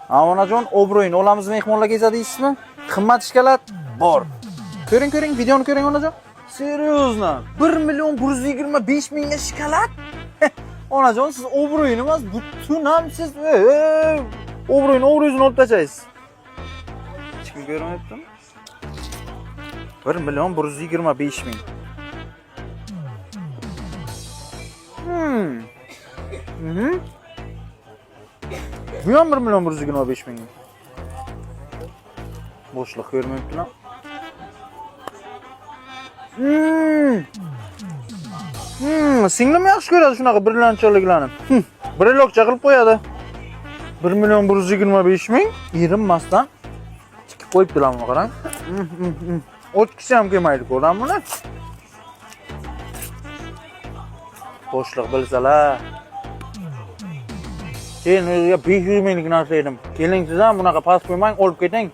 Onajon, obro'yini olamiz mehmonlarga eza deysizmi? Qimmat shkolat bor. Ko'ring, videoni ko'ring onajon. Seriozno, 1.125 mingga shkolat? Onajon, siz obro'yini emas, butun ham siz obro'yini olib tashlaysiz. Hech kim ko'rmayaptimi? 1.125 ming. Bu ham 1.125 ming. Bo'shliq ko'rmayapti-la. Singlim yaxshi ko'radi shunaqa brilliantchaliklarni. Brilliantcha qilib qo'yadi. 1.125 ming erinmasdan tikib qo'yibdilar buni qarang. O'tkisi ham kelmaydi ko'rdan buni. Bo'shliq bilsalar. Keyin o'ziga 500 minglik narsa edim. Keling siz ham bunaqa past qo'ymang, olib keting.